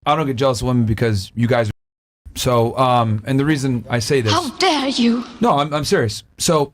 I don't get jealous of women because you guys are so, and the reason I say this... How dare you? No, I'm serious. So,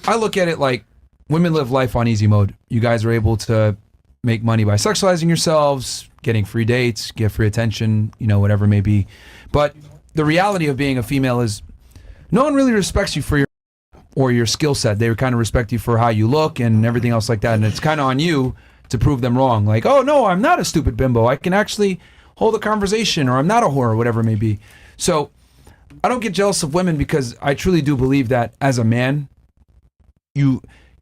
I look at it like women live life on easy mode. You guys are able to make money by sexualizing yourselves, getting free dates, get free attention, whatever it may be. But the reality of being a female is no one really respects you for your skill set. They kind of respect you for how you look and everything else like that. And it's kind of on you to prove them wrong. Like, oh, no, I'm not a stupid bimbo. I can actually hold a conversation, or I'm not a whore, or whatever it may be. So I don't get jealous of women because I truly do believe that as a man,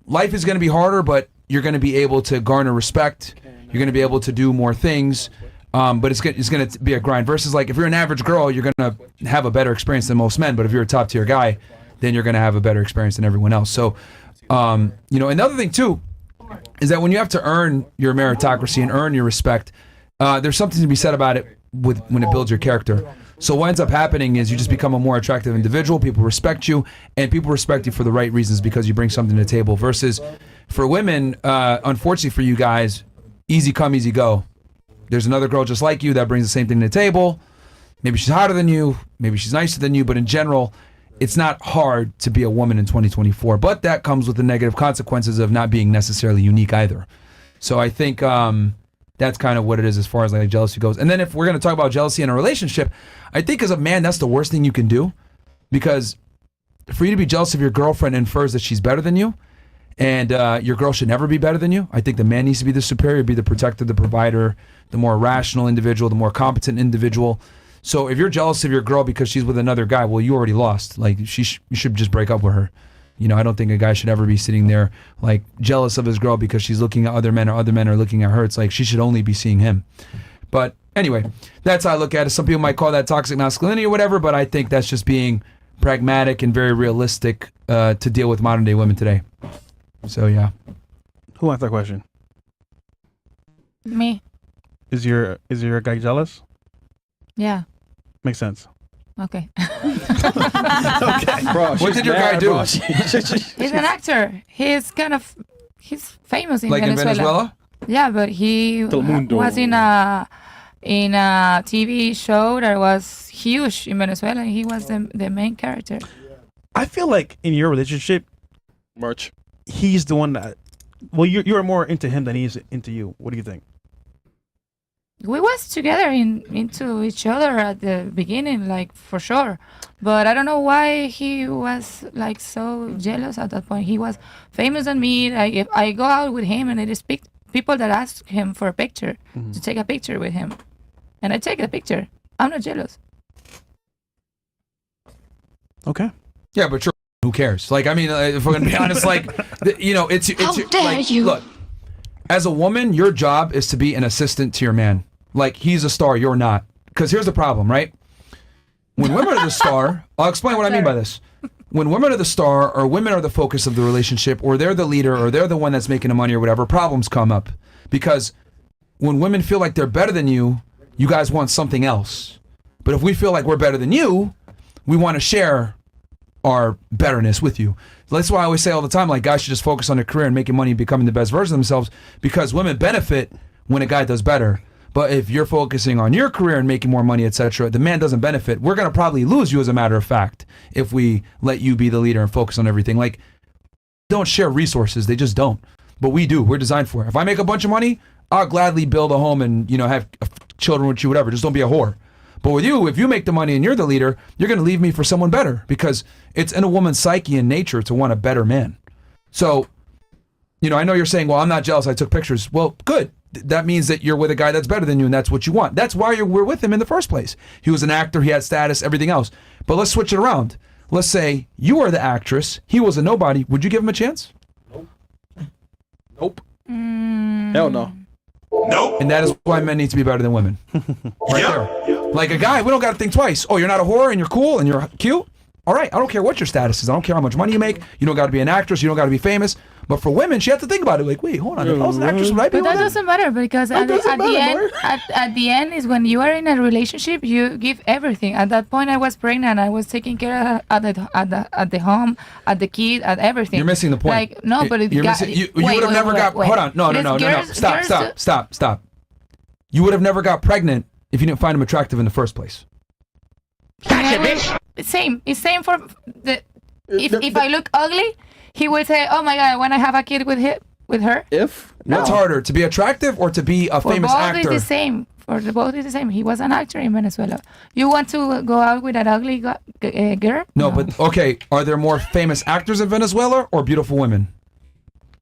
life is going to be harder, but you're going to be able to garner respect. You're going to be able to do more things, but it's going to be a grind. Versus like if you're an average girl, you're going to have a better experience than most men. But if you're a top tier guy, then you're going to have a better experience than everyone else. So, another thing too is that when you have to earn your meritocracy and earn your respect, there's something to be said about it when it builds your character. So what ends up happening is you just become a more attractive individual. People respect you, and people respect you for the right reasons because you bring something to the table. Versus for women, unfortunately for you guys, easy come, easy go. There's another girl just like you that brings the same thing to the table. Maybe she's hotter than you, maybe she's nicer than you, but in general, it's not hard to be a woman in 2024. But that comes with the negative consequences of not being necessarily unique either. So I think that's kind of what it is as far as like jealousy goes. And then if we're going to talk about jealousy in a relationship, I think as a man, that's the worst thing you can do, because for you to be jealous of your girlfriend infers that she's better than you, and your girl should never be better than you. I think the man needs to be the superior, be the protector, the provider, the more rational individual, the more competent individual. So if you're jealous of your girl because she's with another guy, well, you already lost. Like you should just break up with her. I don't think a guy should ever be sitting there like jealous of his girl because she's looking at other men or other men are looking at her. It's like she should only be seeing him. But anyway, that's how I look at it. Some people might call that toxic masculinity or whatever, but I think that's just being pragmatic and very realistic to deal with modern day women today. So yeah. Who wants that question? Me. Is your guy jealous? Yeah. Makes sense. Okay. Okay. Bro, What did your guy do? He's an actor. He's famous in Like Venezuela. in Venezuela? Yeah, but he was in a TV show that was huge in Venezuela. He was the main character. I feel like in your relationship, March. he's the one that. Well, you're more into him than he's into you. What do you think? We was together into each other at the beginning, like for sure. But I don't know why he was like so jealous at that point. He was famous than me. I go out with him and it is people that ask him for a picture, to take a picture with him. And I take the picture. I'm not jealous. Okay. Yeah, but who cares? Like, I mean, if we're gonna be honest, like, it's How dare like, you? Look, as a woman, your job is to be an assistant to your man. Like, he's a star, you're not. Because here's the problem, right? When women are the star, I'll explain what I mean by this. When women are the star, or women are the focus of the relationship, or they're the leader, or they're the one that's making the money or whatever, problems come up. Because when women feel like they're better than you, you guys want something else. But if we feel like we're better than you, we want to share our betterness with you. That's why I always say all the time, like, guys should just focus on their career and making money and becoming the best version of themselves, because women benefit when a guy does better. But if you're focusing on your career and making more money, etc., the man doesn't benefit. We're going to probably lose you, as a matter of fact, if we let you be the leader and focus on everything. Like, don't share resources. They just don't. But we do. We're designed for it. If I make a bunch of money, I'll gladly build a home and, have children with you, whatever. Just don't be a whore. But with you, if you make the money and you're the leader, you're going to leave me for someone better, because it's in a woman's psyche and nature to want a better man. So, I know you're saying, well, I'm not jealous, I took pictures. Well, good. That means that you're with a guy that's better than you, and that's what you want. That's why we're with him in the first place. He was an actor, he had status, everything else. But let's switch it around. Let's say you are the actress, he was a nobody. Would you give him a chance? Nope. Hell no. Nope. And that is why men need to be better than women. Right there. Like a guy, we don't got to think twice. Oh, you're not a whore and you're cool and you're cute? All right, I don't care what your status is. I don't care how much money you make. You don't got to be an actress. You don't got to be famous. But for women, she had to think about it. Like, wait, hold on. If I was an actress, would I be But that doesn't matter, because at the end is when you are in a relationship, you give everything. At that point, I was pregnant. I was taking care of at the home, at the kid, at everything. You're missing the point. Like, no, but you would have never got. Hold on. No. Stop. You would have never got pregnant if you didn't find him attractive in the first place? Gotcha, bitch. Same. It's same for the. If I look ugly, he would say, "Oh my God, I want to have a kid with her." What's harder, to be attractive or to be a famous both actor? is the same. For the both is the same. He was an actor in Venezuela. You want to go out with an ugly girl? No, but okay. Are there more famous actors in Venezuela or beautiful women?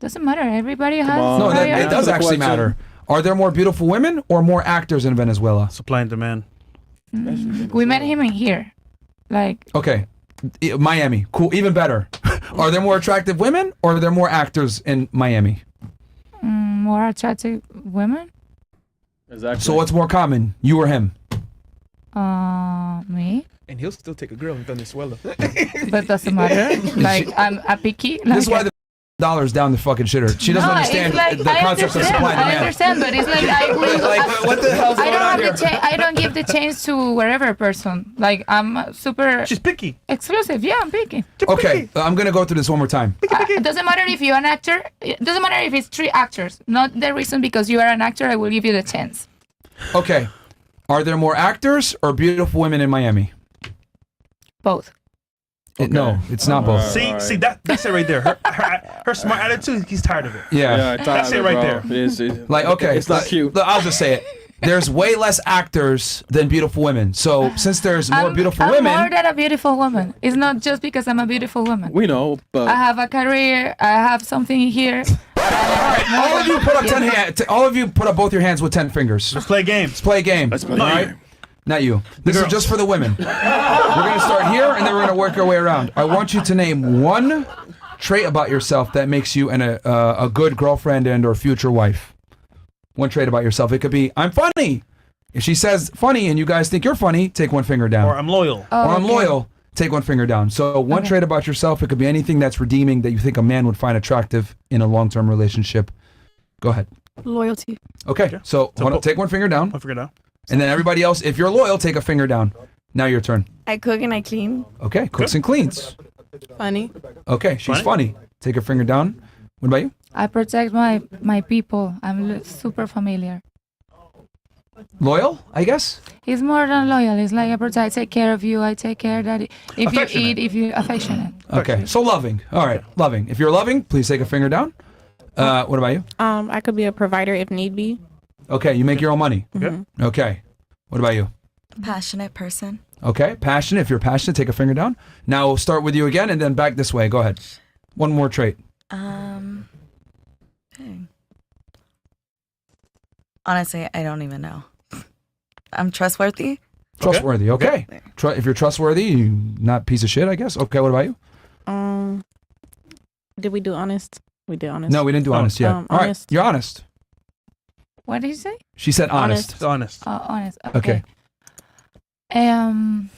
Doesn't matter. Everybody has. No, it does actually matter. Are there more beautiful women or more actors in Venezuela? Supply and demand. We met him in here, like. Okay, Miami. Cool. Even better. Are there more attractive women or are there more actors in Miami? More attractive women. Exactly. So what's more common, you or him? Me. And he'll still take a girl in Venezuela. But doesn't matter. Like I'm a picky. Like, This is why the $1 down the fucking shitter. She doesn't understand like, the concept of supply and I demand. understand, but it's like What the hell's I going don't on have here? I don't give the chance to wherever person. Like I'm super She's picky. exclusive. Yeah, I'm picky. Okay, I'm gonna go through this one more time. It doesn't matter if you're an actor. It doesn't matter if it's 3 actors. Not the reason because you are an actor. I will give you the chance. Okay, are there more actors or beautiful women in Miami? Both. No, it's not both. See that's it right there. Her smart attitude. He's tired of it. Yeah. That's it right there. Like, okay, It's not cute. I'll just say it. There's way less actors than beautiful women. So since there's more beautiful I'm women, more than a beautiful woman. It's not just because I'm a beautiful woman. We know, but I have a career. I have something here. all of you put up 10 hands. All of you put up both your hands with 10 fingers. Let's play games. Let's play a game. Let's play all a right? game. Not you. This is just for the women. We're gonna start here, and then we're gonna work our way around. I want you to name one trait about yourself that makes you a good girlfriend and or future wife. One trait about yourself. It could be, I'm funny. If she says funny and you guys think you're funny, take one finger down. Or I'm loyal. Oh, Or I'm okay. loyal, take one finger down. So one trait about yourself, it could be anything that's redeeming that you think a man would find attractive in a long-term relationship. Go ahead. Loyalty. Okay, so take one finger down. I'll figure it out. And then everybody else, if you're loyal, take a finger down. Now your turn. I cook and I clean. Okay, cooks and cleans. Funny. Okay, she's funny. Take a finger down. What about you? I protect my people. I'm super familiar. Loyal, I guess? It's more than loyal. It's like I take care of you. I take care that if you Affectionate. eat, if you're affectionate. Okay, so loving. All right, loving. If you're loving, please take a finger down. What about you? I could be a provider if need be. Okay, you make your own money. Okay. Okay. What about you? Passionate person. Okay, passionate. If you're passionate, take a finger down. Now we'll start with you again and then back this way. Go ahead. One more trait. Honestly, I don't even know. I'm trustworthy. Trustworthy. Okay. If you're trustworthy, you not piece of shit, I guess. Okay, what about you? Did we do honest? We did honest. No, we didn't do honest yet. All right, honest. you're honest. What did you say? She said honest. It's honest. Honest. Okay. I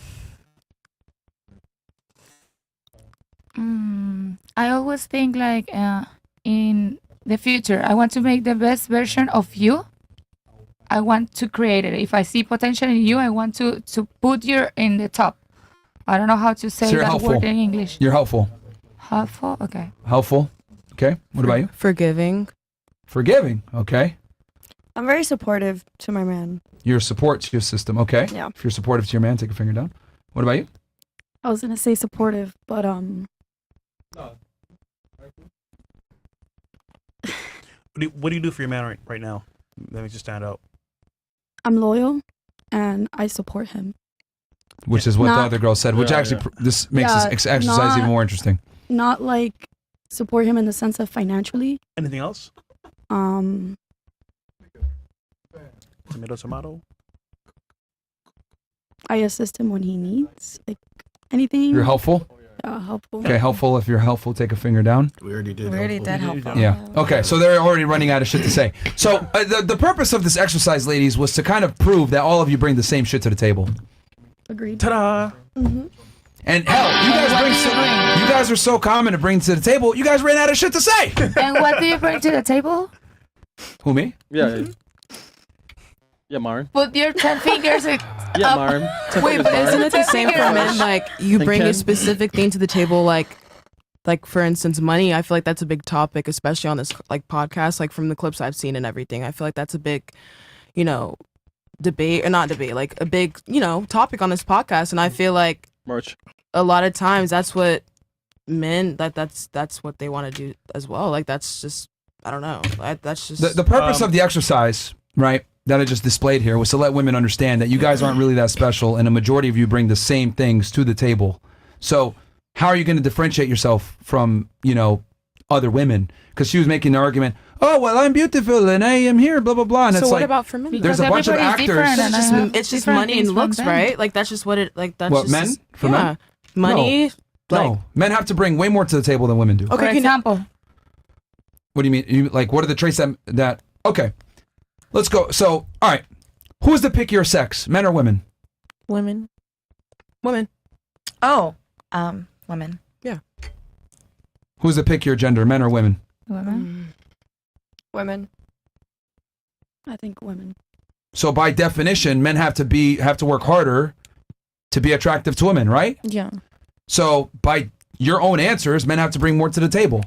always think like in the future, I want to make the best version of you. I want to create it. If I see potential in you, I want to put you in the top. I don't know how to say So you're that helpful. word in English. You're helpful. Helpful? Okay. Helpful. Okay. What about you? Forgiving. Forgiving. Okay. I'm very supportive to my man. Your support to your system. Okay. Yeah. If you're supportive to your man, take a finger down. What about you? I was gonna say supportive, but What do you do for your man right now? That makes you stand out. I'm loyal and I support him. Which is what the Not- other girl said, which Yeah, actually this makes Yeah, this exercise not- even more interesting. Not like support him in the sense of financially. Anything else? Tomato. I assist him when he needs like anything. You're helpful. Helpful. Okay, helpful. If you're helpful, take a finger down. We already did. We already did helpful. helpful. Yeah. Okay, so they're already running out of shit to say. So the purpose of this exercise, ladies, was to kind of prove that all of you bring the same shit to the table. Agreed. Ta-da! And hell, you guys are so common to bring to the table. You guys ran out of shit to say. And what do you bring to the table? Who, me? Yeah. Yeah, Myron. Put your 10 fingers in. Yeah, Myron. Wait, but Isn't it the same for men? Like you And bring Ken? a specific thing to the table, like for instance, money. I feel like that's a big topic, especially on this like podcast. Like from the clips I've seen and everything, I feel like that's a big, debate, or not debate, like a big, topic on this podcast. And I feel like Merch. a lot of times that's what men, that's what they want to do as well. Like, that's just, I don't know. That's just The purpose of the exercise, right, that I just displayed here was to let women understand that you guys aren't really that special, and a majority of you bring the same things to the table. So how are you going to differentiate yourself from, other women? Because she was making the argument, oh, well, I'm beautiful and I am here, blah, blah, blah. And so it's what like, about for men? there's a bunch of everybody's actors. different, and I have It's just different money things and from looks, them. right? Like, that's just what it, like, that's What, just, men? For yeah. men? Money. No, men have to bring way more to the table than women do. Okay, For example, What do you mean? What are the traits that okay, let's go. So, all right, who's the pickier sex, men or women? Women. Women. Oh, women. Who's the pickier gender, men or women? women. Women. I think women. So by definition, men have to work harder to be attractive to women, right? Yeah. So by your own answers, men have to bring more to the table.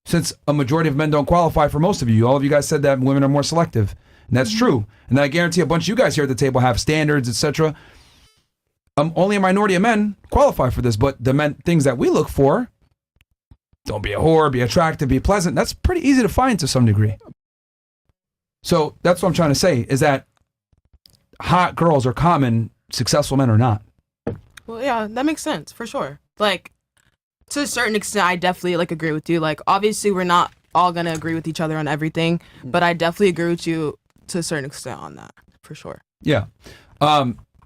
Since a majority of men don't qualify for most of you, all of you guys said that women are more selective, and that's true. And I guarantee a bunch of you guys here at the table have standards, etc. Only a minority of men qualify for this, but the things that we look for, don't be a whore, be attractive, be pleasant, that's pretty easy to find to some degree. So that's what I'm trying to say, is that hot girls are common, successful men are not. Well, yeah, that makes sense for sure. Like, to a certain extent, I definitely agree with you. Like, obviously, we're not all gonna agree with each other on everything, but I definitely agree with you to a certain extent on that for sure. Yeah.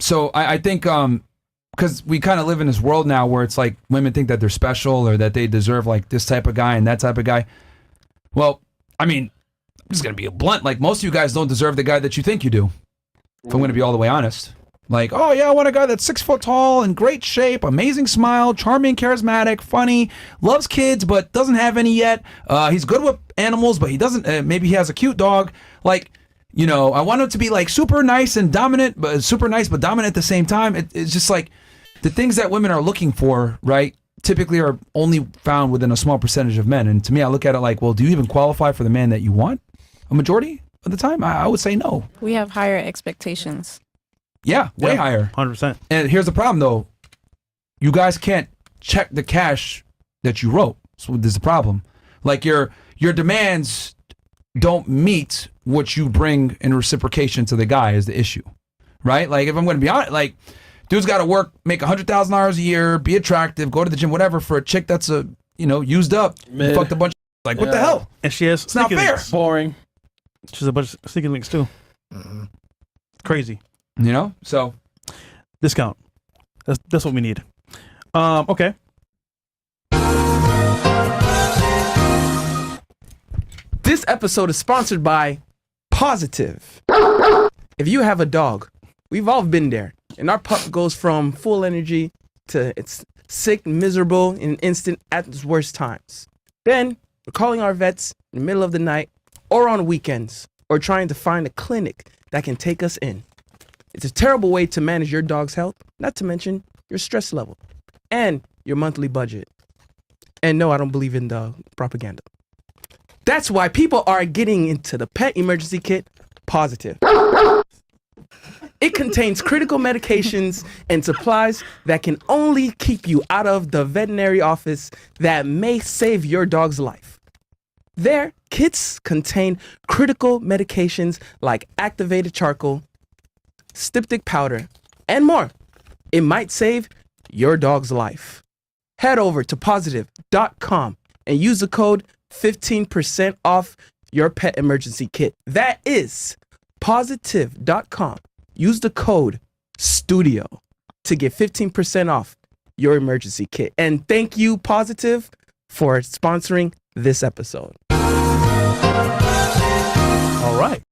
So I think because we kind of live in this world now where it's like women think that they're special or that they deserve like this type of guy and that type of guy. Well, I mean, I'm just gonna be blunt. Like, most of you guys don't deserve the guy that you think you do. If I'm gonna be all the way honest. Like, oh yeah, I want a guy that's 6 foot tall, in great shape, amazing smile, charming, charismatic, funny, loves kids but doesn't have any yet. He's good with animals, but he doesn't. Maybe he has a cute dog. Like, I want him to be like super nice and dominant, but super nice but dominant at the same time. It's just like the things that women are looking for, right? Typically are only found within a small percentage of men. And to me, I look at it like, well, do you even qualify for the man that you want? A majority of the time, I would say no. We have higher expectations. Yeah, way higher. 100%. And here's the problem, though. You guys can't check the cash that you wrote. So there's the problem. Like, your demands don't meet what you bring in reciprocation to the guy is the issue, right? Like, if I'm going to be honest, like, dude's got to work, make $100,000 a year, be attractive, go to the gym, whatever, for a chick that's used up, Mid. fucked a bunch. Like, what the hell? And she has It's not sneaky fair. links. Boring. She's a bunch of sneaky links too. Crazy. So Discount. That's what we need. Okay. This episode is sponsored by Positive. If you have a dog, we've all been there, and our pup goes from full energy to it's sick, miserable in an instant at its worst times. Then we're calling our vets in the middle of the night or on weekends, or trying to find a clinic that can take us in. It's a terrible way to manage your dog's health, not to mention your stress level and your monthly budget. And no, I don't believe in the propaganda. That's why people are getting into the pet emergency kit, Positive. It contains critical medications and supplies that can only keep you out of the veterinary office that may save your dog's life. Their kits contain critical medications like activated charcoal, styptic powder, and more. It might save your dog's life. Head over to positive.com and use the code 15% off your pet emergency kit. That is positive.com. Use the code STUDIO to get 15% off your emergency kit. And thank you, Positive, for sponsoring this episode. All right.